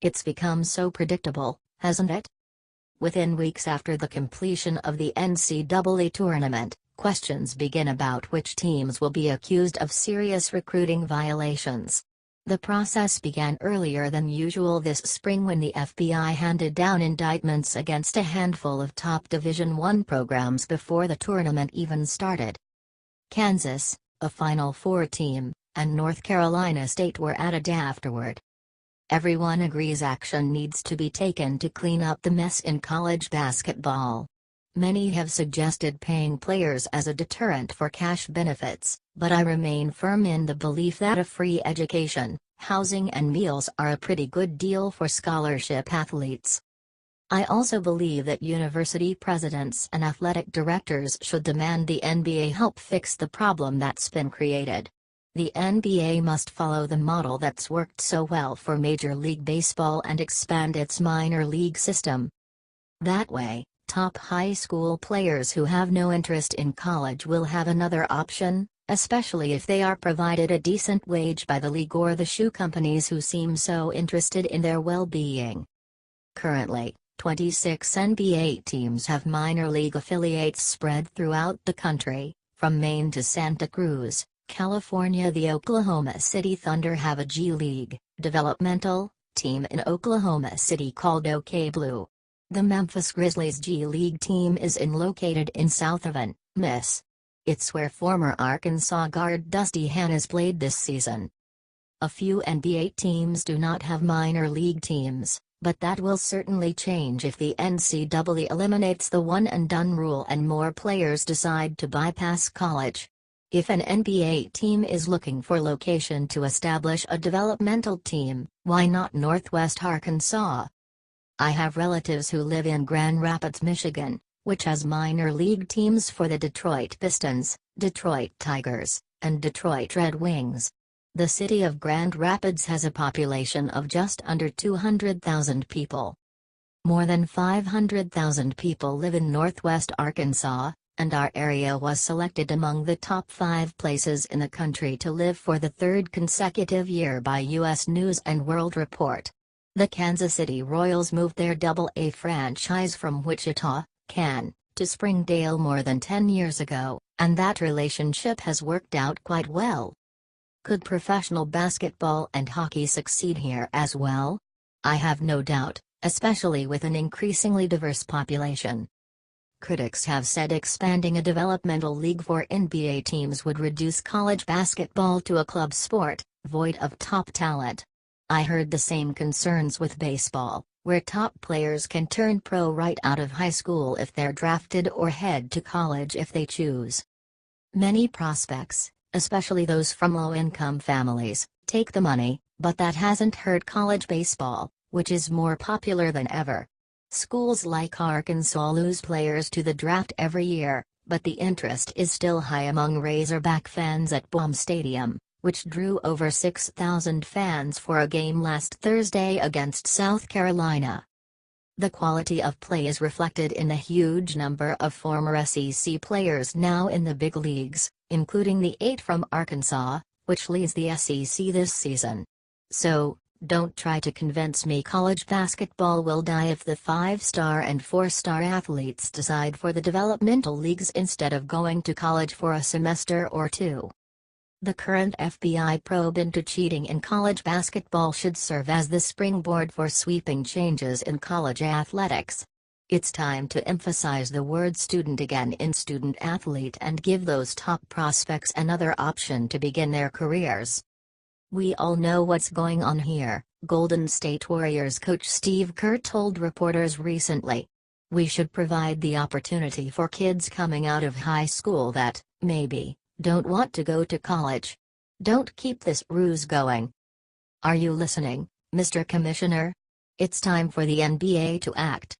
It's become so predictable, hasn't it? Within weeks after the completion of the NCAA tournament, questions begin about which teams will be accused of serious recruiting violations. The process began earlier than usual this spring when the FBI handed down indictments against a handful of top Division I programs before the tournament even started. Kansas, a Final Four team, and North Carolina State were added afterward. Everyone agrees action needs to be taken to clean up the mess in college basketball. Many have suggested paying players as a deterrent for cash benefits, but I remain firm in the belief that a free education, housing and meals are a pretty good deal for scholarship athletes. I also believe that university presidents and athletic directors should demand the NBA help fix the problem that's been created. The NBA must follow the model that's worked so well for Major League Baseball and expand its minor league system. That way, top high school players who have no interest in college will have another option, especially if they are provided a decent wage by the league or the shoe companies who seem so interested in their well-being. Currently, 26 NBA teams have minor league affiliates spread throughout the country, from Maine to Santa Cruz, California. The Oklahoma City Thunder have a G League developmental team in Oklahoma City called OK Blue. The Memphis Grizzlies G League team is located in South Haven, Miss. It's where former Arkansas guard Dusty Hannes played this season. A few NBA teams do not have minor league teams, but that will certainly change if the NCAA eliminates the one-and-done rule and more players decide to bypass college. If an NBA team is looking for location to establish a developmental team, why not Northwest Arkansas? I have relatives who live in Grand Rapids, Michigan, which has minor league teams for the Detroit Pistons, Detroit Tigers, and Detroit Red Wings. The city of Grand Rapids has a population of just under 200,000 people. More than 500,000 people live in Northwest Arkansas, and our area was selected among the top 5 places in the country to live for the third consecutive year by U.S. News & World Report. The Kansas City Royals moved their Double-A franchise from Wichita, Kan, to Springdale more than 10 years ago, and that relationship has worked out quite well. Could professional basketball and hockey succeed here as well? I have no doubt, especially with an increasingly diverse population. Critics have said expanding a developmental league for NBA teams would reduce college basketball to a club sport, void of top talent. I heard the same concerns with baseball, where top players can turn pro right out of high school if they're drafted or head to college if they choose. Many prospects, especially those from low-income families, take the money, but that hasn't hurt college baseball, which is more popular than ever. Schools like Arkansas lose players to the draft every year, but the interest is still high among Razorback fans at Baum Stadium, which drew over 6,000 fans for a game last Thursday against South Carolina. The quality of play is reflected in the huge number of former SEC players now in the big leagues, including the 8 from Arkansas, which leads the SEC this season. So, don't try to convince me college basketball will die if the 5-star and 4-star athletes decide for the developmental leagues instead of going to college for a semester or two. The current FBI probe into cheating in college basketball should serve as the springboard for sweeping changes in college athletics. It's time to emphasize the word student again in student athlete and give those top prospects another option to begin their careers. We all know what's going on here, Golden State Warriors coach Steve Kerr told reporters recently. We should provide the opportunity for kids coming out of high school that, maybe, don't want to go to college. Don't keep this ruse going. Are you listening, Mr. Commissioner? It's time for the NBA to act.